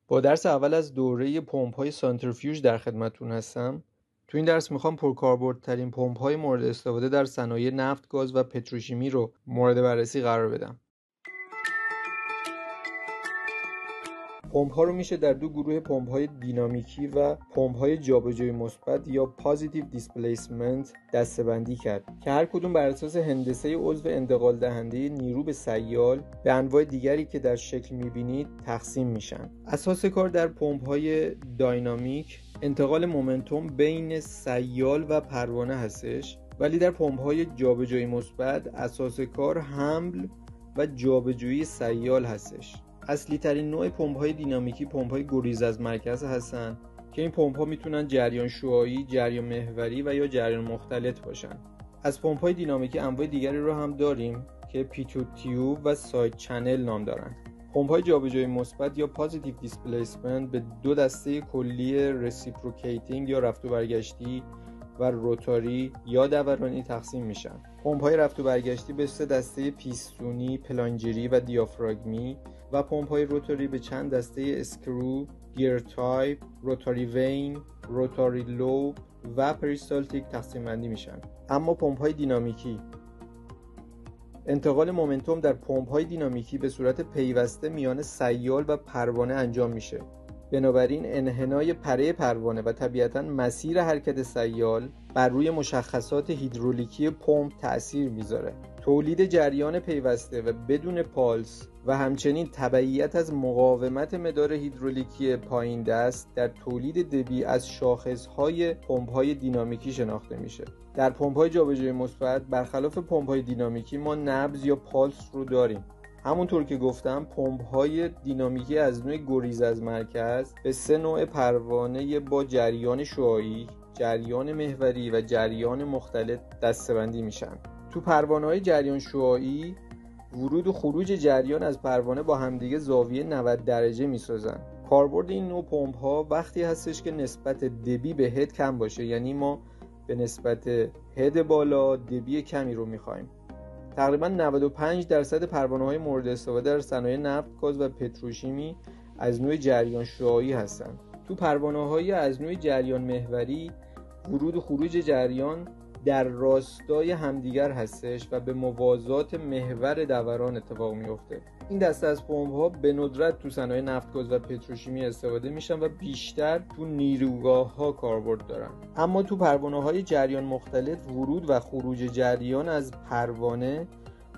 با درس اول از دوره پمپ‌های سانتریفیوژ در خدمتتون هستم. تو این درس میخوام پرکاربردترین پمپ‌های مورد استفاده در صنایع نفت، گاز و پتروشیمی رو مورد بررسی قرار بدم. پمپ‌ها رو میشه در دو گروه پمپ‌های دینامیکی و پمپ‌های جابجایی مثبت یا پازیتیو دیسپلیسمنت دسته‌بندی کرد که هر کدوم بر اساس هندسه عضو انتقال دهنده نیرو به سیال به انواع دیگری که در شکل می‌بینید تقسیم میشن. اساس کار در پمپ‌های داینامیک انتقال مومنتوم بین سیال و پروانه هستش، ولی در پمپ‌های جابجایی مثبت اساس کار حمل و جابجایی سیال هستش. اصلی ترین نوع پمپ‌های دینامیکی پمپ‌های گریز از مرکز هستن که این پمپ‌ها میتونن جریان شعاعی، جریان محوری و یا جریان مختلط باشن. از پمپ‌های دینامیکی انواع دیگری رو هم داریم که پیتوت تیوب و ساید چنل نام دارن. پمپ‌های جابجایی مثبت یا پازیتیو دیسپلیسمنت به دو دسته کلی رسیپروکیتینگ یا رفت و برگشتی و روتاری یا دورانی تقسیم میشن. پمپ‌های رفت و برگشتی به سه دسته پیستونی، پلانجری و دیافراگمی و پمپ‌های روتاری به چند دسته اسکرو، گیر تایپ، روتاری وین، روتاری لوب و پریستالتیک تقسیم بندی میشن. اما پمپ‌های دینامیکی، انتقال مومنتوم در پمپ‌های دینامیکی به صورت پیوسته میان سیال و پروانه انجام میشه. بنابراین انحنای پره پروانه و طبیعتاً مسیر حرکت سیال بر روی مشخصات هیدرولیکی پمپ تأثیر میذاره. تولید جریان پیوسته و بدون پالس و همچنین تبعیت از مقاومت مدار هیدرولیکی پایین دست در تولید دبی از شاخصهای پمپ‌های دینامیکی شناخته میشه. در پمپ‌های جابجایی مثبت برخلاف پمپ‌های دینامیکی ما نبض یا پالس رو داریم. همونطور که گفتم پمپ‌های دینامیکی از نوع گریز از مرکز به سه نوع پروانه با جریان شعاعی، جریان محوری و جریان مختلط دسته‌بندی میشن. تو پروانه‌های جریان شعاعی ورود و خروج جریان از پروانه با همدیگه زاویه 90 درجه میسازن. کاربرد این نوع پمپ‌ها وقتی هستش که نسبت دبی به هد کم باشه، یعنی ما به نسبت هد بالا دبی کمی رو می‌خوایم. تقریباً 95% پروانه‌های مورد استفاده در صنایع نفت، گاز و پتروشیمی از نوع جریان شعاعی هستند. تو پروانه‌های از نوع جریان محوری ورود و خروج جریان در راستای همدیگر هستش و به موازات محور دوران اتفاق میفته. این دسته از پمپ‌ها به ندرت تو صنایع نفت، گاز و پتروشیمی استفاده میشن و بیشتر تو نیروگاه‌ها کاربرد دارن. اما تو پروانه‌های جریان مختلط ورود و خروج جریان از پروانه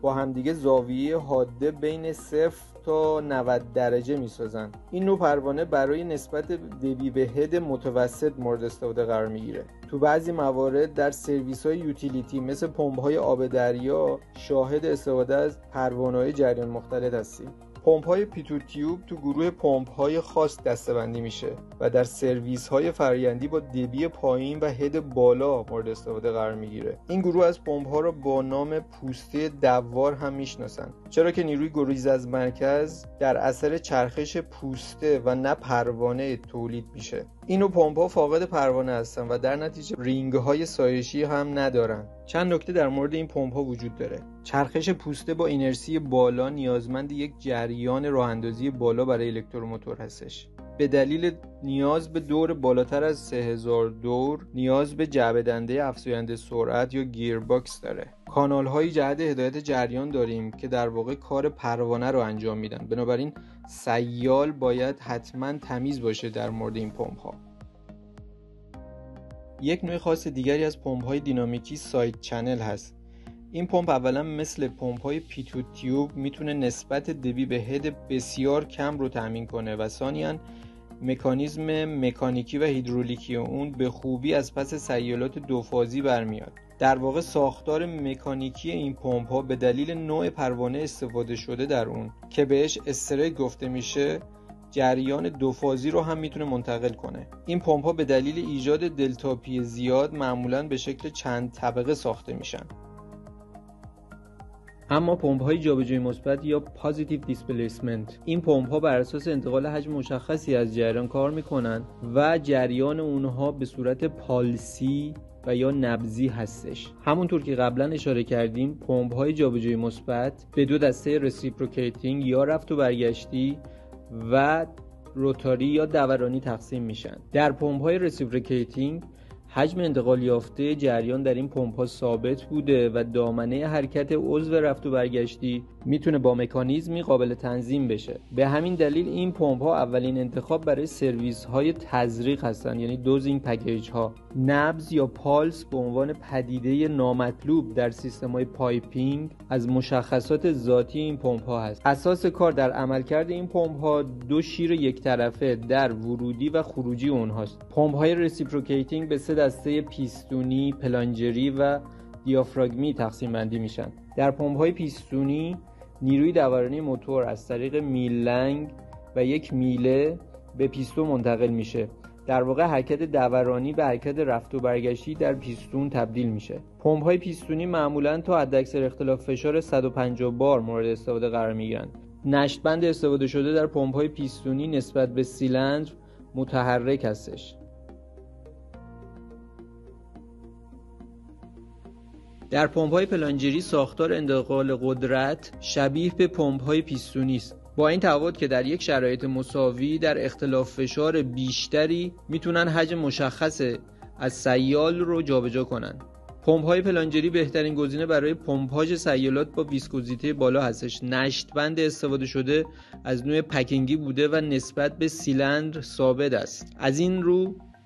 با همدیگه زاویه حاده بین 0 تا 90 درجه میسازن. این نوع پروانه برای نسبت دبی به هد متوسط مورد استفاده قرار میگیره. تو بعضی موارد در سرویس‌های یوتیلیتی مثل پمپ‌های آب دریا شاهد استفاده از پروانه‌های جریان مختلط هستیم. پمپ‌های پیتوت تیوب تو گروه پمپ‌های خاص دسته‌بندی میشه و در سرویس‌های فرآیندی با دبی پایین و هد بالا مورد استفاده قرار میگیره. این گروه از پمپ‌ها رو با نام پوسته دوار هم میشناسن، چرا که نیروی گریز از مرکز در اثر چرخش پوسته و نه پروانه تولید میشه. این نوع پمپ‌ها فاقد پروانه هستن و در نتیجه رینگ‌های سایشی هم ندارن. چند نکته در مورد این پمپ‌ها وجود داره. چرخش پوسته با اینرسی بالا نیازمند یک جریان راه‌اندازی بالا برای الکتروموتور هستش. به دلیل نیاز به دور بالاتر از 3000 دور نیاز به جعبه دنده افزاینده سرعت یا گیرباکس داره. کانال‌های جهت هدایت جریان داریم که در واقع کار پروانه رو انجام میدن. بنابراین سیال باید حتما تمیز باشه در مورد این پمپ‌ها. یک نوع خاص دیگری از پمپ‌های دینامیکی ساید چنل هست. این پمپ اولا مثل پمپ‌های پیتوت تیوب میتونه نسبت دبی به هد بسیار کم رو تامین کنه و ثانیاً مکانیزم مکانیکی و هیدرولیکی اون به خوبی از پس سیالات دوفازی برمیاد. در واقع ساختار مکانیکی این پمپ‌ها به دلیل نوع پروانه استفاده شده در اون که بهش استریت گفته میشه جریان دوفازی رو هم میتونه منتقل کنه. این پمپ‌ها به دلیل ایجاد دلتا پی زیاد معمولاً به شکل چند طبقه ساخته میشن. اما پمپ‌های جابجایی مثبت یا پازیتیو دیسپلیسمنت، این پمپ‌ها بر اساس انتقال حجم مشخصی از جریان کار میکنن و جریان اونها به صورت پالسی و یا نبضی هستش. همونطور که قبلا اشاره کردیم پمپ‌های جابجایی مثبت به دو دسته رسیپروکیتینگ یا رفت و برگشتی و روتاری یا دورانی تقسیم میشن. در پمپ‌های رسیپریکیتینگ حجم انتقال یافته جریان در این پمپ‌ها ثابت بوده و دامنه حرکت عضو رفت و برگشتی میتونه با مکانیزمی قابل تنظیم بشه. به همین دلیل این پمپ‌ها اولین انتخاب برای سرویس‌های تزریق هستن، یعنی دوزینگ پکیج‌ها. نبض یا پالس به عنوان پدیده نامطلوب در سیستم‌های پایپینگ از مشخصات ذاتی این پمپ‌ها هست. اساس کار در عملکرد این پمپ‌ها دو شیر یک طرفه در ورودی و خروجی اونهاست. پمپ‌های رسیپروکیتینگ به سه دسته پیستونی، پلانجری و دیافراگمی تقسیم بندی میشن. در پمپ‌های پیستونی نیروی دورانی موتور از طریق میلنگ و یک میله به پیستون منتقل میشه. در واقع حرکت دورانی به حرکت رفت و برگشتی در پیستون تبدیل میشه. پمپ‌های پیستونی معمولاً تا حداکثر اختلاف فشار 150 بار مورد استفاده قرار میگیرن. نشتبند استفاده شده در پمپ‌های پیستونی نسبت به سیلندر متحرک هستش. در پمپ‌های پلانجری ساختار انتقال قدرت شبیه به پمپ‌های پیستونی است، با این تفاوت که در یک شرایط مساوی در اختلاف فشار بیشتری میتونن حجم مشخص از سیال رو جابجا کنن. پمپ‌های پلانجری بهترین گزینه برای پمپاژ سیالات با ویسکوزیته بالا هستش. نشتبند استفاده شده از نوع پکینگی بوده و نسبت به سیلندر ثابت است.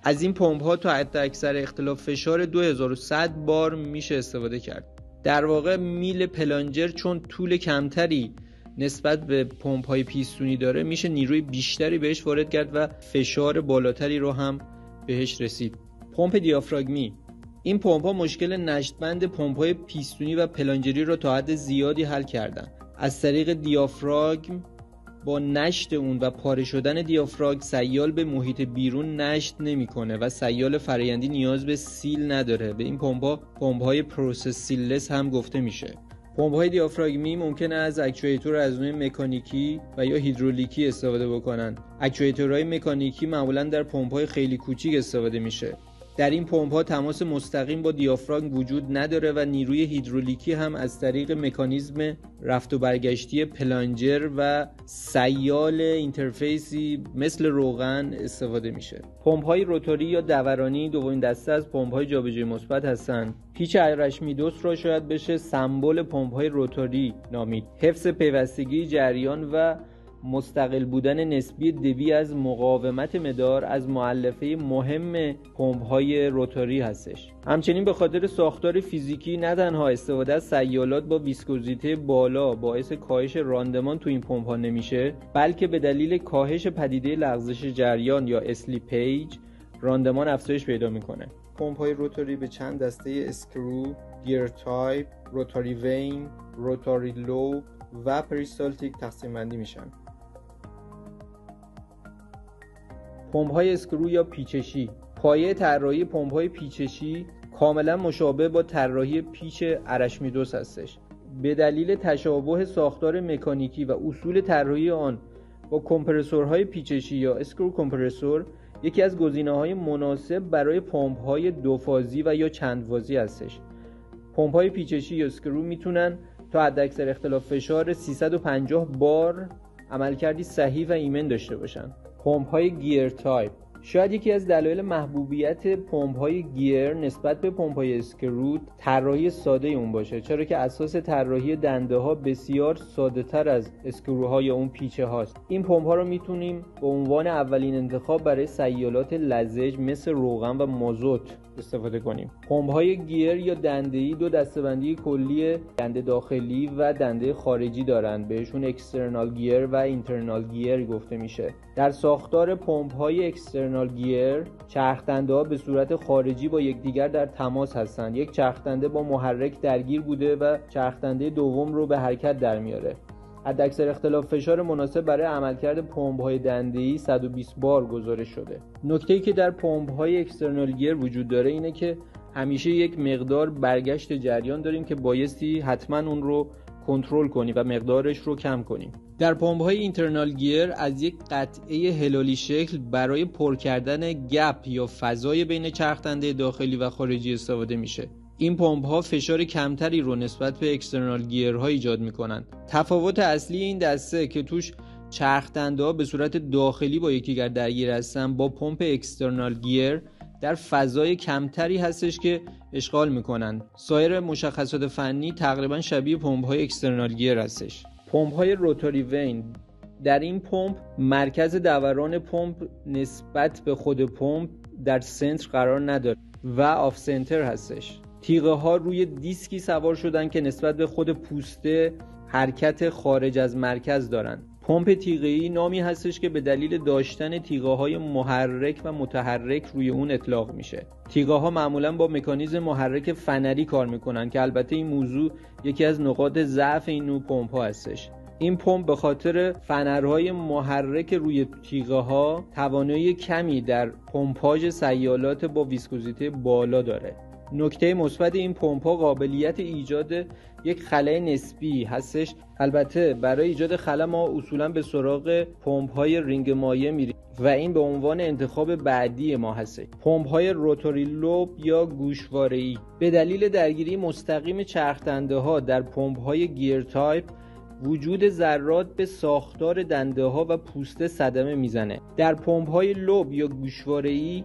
از این پمپ‌ها تا حداکثر اختلاف فشار 2100 بار میشه استفاده کرد. در واقع میل پلانجر چون طول کمتری نسبت به پمپ‌های پیستونی داره، میشه نیروی بیشتری بهش وارد کرد و فشار بالاتری رو هم بهش رسید. پمپ دیافراگمی: این پمپ‌ها مشکل نشتبند پمپ‌های پیستونی و پلانجری رو تا حد زیادی حل کردن. از طریق دیافراگم با نشت اون و پاره شدن دیافراگم سیال به محیط بیرون نشت نمی‌کنه و سیال فرآیندی نیاز به سیل نداره. به این پمپ‌های پروسس سیللس هم گفته میشه. پمپ‌های دیافراگمی ممکنه از اکچوئیتور از نوع مکانیکی و یا هیدرولیکی استفاده بکنن. اکچوئیتورهای مکانیکی معمولاً در پمپ‌های خیلی کوچیک استفاده میشه. در این پمپ‌ها تماس مستقیم با دیافراگم وجود نداره و نیروی هیدرولیکی هم از طریق مکانیزم رفت و برگشتی پلانجر و سیال اینترفیسی مثل روغن استفاده میشه. پمپ‌های روتاری یا دورانی دومین دسته از پمپ‌های جابجایی مثبت هستند. پیچ ارشمیدس را شاید بشه سمبل پمپ‌های روتاری نامید. حفظ پیوستگی جریان و مستقل بودن نسبی دبی از مقاومت مدار از مؤلفه مهم پمپ‌های روتاری هستش. همچنین به خاطر ساختار فیزیکی نه تنها استفاده از سیالات با ویسکوزیته بالا باعث کاهش راندمان تو این پمپ‌ها نمیشه، بلکه به دلیل کاهش پدیده لغزش جریان یا اسلیپیج راندمان افزایش پیدا میکنه. پمپ‌های روتاری به چند دسته اسکرو، گیر تایپ، روتاری وین، روتاری لوب و پریستالتیک تقسیم بندی میشن. پمپ‌های اسکرو یا پیچشی: پایه طراحی پمپ‌های پیچشی کاملا مشابه با طراحی پیچ ارشمیدس هستش. به دلیل تشابه ساختار مکانیکی و اصول طراحی آن با کمپرسورهای پیچشی یا اسکرو کمپرسور یکی از گزینه‌های مناسب برای پمپ‌های دوفازی و یا چندفازی هستش. پمپ‌های پیچشی یا اسکرو میتونن تا حداکثر اختلاف فشار 350 بار عملکردی صحیح و ایمن داشته باشن. پمپ‌های گیر تایپ: شاید یکی از دلایل محبوبیت پمپ‌های گیر نسبت به پمپ‌های اسکرو طراحی ساده اون باشه، چرا که اساس طراحی دنده‌ها بسیار ساده‌تر از اسکروها یا اون پیچه هاست. این پمپ‌ها رو میتونیم به عنوان اولین انتخاب برای سیالات لزج مثل روغن و مازوت استفاده کنیم. پمپ‌های گیر یا دنده‌ای دو دسته‌بندی کلی دنده داخلی و دنده خارجی دارند. بهشون اکسترنال گیر و اینترنال گیر گفته میشه. در ساختار پمپ‌های اکسترنال گیر چرخ‌دنده‌ها به صورت خارجی با یکدیگر در تماس هستند. یک چرخ‌دنده با محرک درگیر بوده و چرخ‌دنده دوم رو به حرکت در میاره. حداکثر اختلاف فشار مناسب برای عملکرد پمپ‌های دنده‌ای 120 بار گزارش شده. نکته‌ای که در پمپ‌های اکسترنال گیر وجود داره اینه که همیشه یک مقدار برگشت جریان داریم که بایستی حتما اون رو کنترل کنیم و مقدارش رو کم کنیم. در پمپ‌های اینترنال گیر از یک قطعه هلالی شکل برای پر کردن گپ یا فضای بین چرخ‌دنده داخلی و خارجی استفاده میشه. این پمپ‌ها فشار کمتری رو نسبت به اکسترنال گیرها ایجاد می‌کنند. تفاوت اصلی این دسته که توش چرخدنده‌ها به صورت داخلی با یکدیگر درگیر هستن، با پمپ اکسترنال گیر در فضای کمتری هستش که اشغال میکنن. سایر مشخصات فنی تقریبا شبیه پمپ‌های اکسترنال گیر هستش. پمپ‌های روتوری وین، در این پمپ مرکز دوران پمپ نسبت به خود پمپ در سنتر قرار نداره و آف سنتر هستش. تیغه ها روی دیسکی سوار شدن که نسبت به خود پوسته حرکت خارج از مرکز دارن. پمپ تیغه‌ای نامی هستش که به دلیل داشتن تیغه‌های محرک و متحرک روی اون اطلاق میشه. تیغه‌ها معمولاً با مکانیزم محرک فنری کار میکنن که البته این موضوع یکی از نقاط ضعف این نوع پمپ‌ها هستش. این پمپ به خاطر فنرهای محرک روی تیغه‌ها توانایی کمی در پمپاژ سیالات با ویسکوزیته بالا داره. نکته مثبت این پمپ‌ها قابلیت ایجاد یک خلأ نسبی هستش. البته برای ایجاد خلأ ما اصولاً به سراغ پمپ‌های رینگ مایع میریم و این به عنوان انتخاب بعدی ما هستش. پمپ‌های روتوری لوب یا گوشواره‌ای، به دلیل درگیری مستقیم چرخدنده‌ها در پمپ‌های گیر تایپ وجود ذرات به ساختار دنده‌ها و پوسته صدمه میزنه. در پمپ‌های لوب یا گوشواره‌ای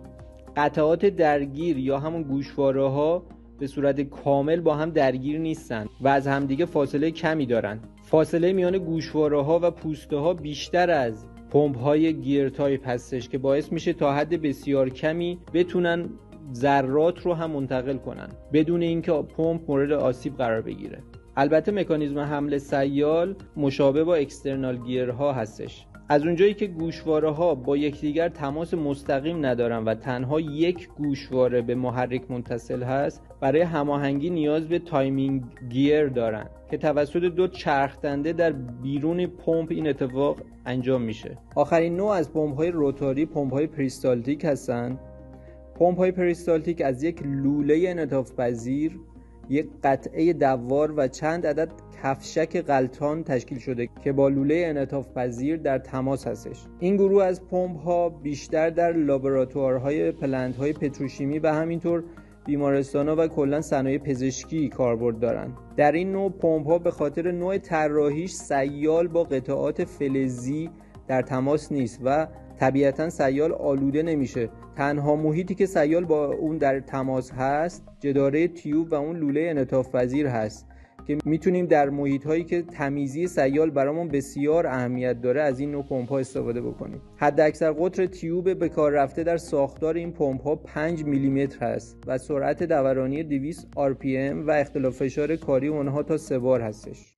قطعات درگیر یا همون گوشواره‌ها به صورت کامل با هم درگیر نیستن و از همدیگه فاصله کمی دارن. فاصله میان گوشواره‌ها و پوسته‌ها بیشتر از پمپ‌های گیر تایپ هستش که باعث میشه تا حد بسیار کمی بتونن ذرات رو هم منتقل کنن بدون اینکه پمپ مورد آسیب قرار بگیره. البته مکانیزم حمل سیال مشابه با اکسترنال گیرها هستش. از اونجایی که گوشواره‌ها با یکدیگر تماس مستقیم ندارن و تنها یک گوشواره به محرک متصل هست، برای هماهنگی نیاز به تایمینگ گیر دارن که توسط دو چرخدنده در بیرون پمپ این اتفاق انجام میشه. آخرین نوع از پمپ‌های روتوری پمپ‌های پریستالتیک هستن. پمپ‌های پریستالتیک از یک لوله انعطاف پذیر، یک قطعه دوار و چند عدد کفشک غلطان تشکیل شده که با لوله انعطاف پذیر در تماس هستش. این گروه از پمپ ها بیشتر در لابراتوارهای پلنت های پتروشیمی و همینطور بیمارستان‌ها و کلاً صنایع پزشکی کاربرد دارند. در این نوع پمپ ها به خاطر نوع طراحیش سیال با قطعات فلزی در تماس نیست و طبیعتاً سیال آلوده نمیشه. تنها محیطی که سیال با اون در تماس هست جداره تیوب و اون لوله انعطاف پذیر هست که میتونیم در محیط‌هایی که تمیزی سیال برامون بسیار اهمیت داره از این نوع پمپ‌ها استفاده بکنیم. حداکثر قطر تیوب به کار رفته در ساختار این پمپ‌ها 5 میلیمتر هست و سرعت دورانی 200 RPM و اختلاف فشار کاری اونها تا 3 بار هستش.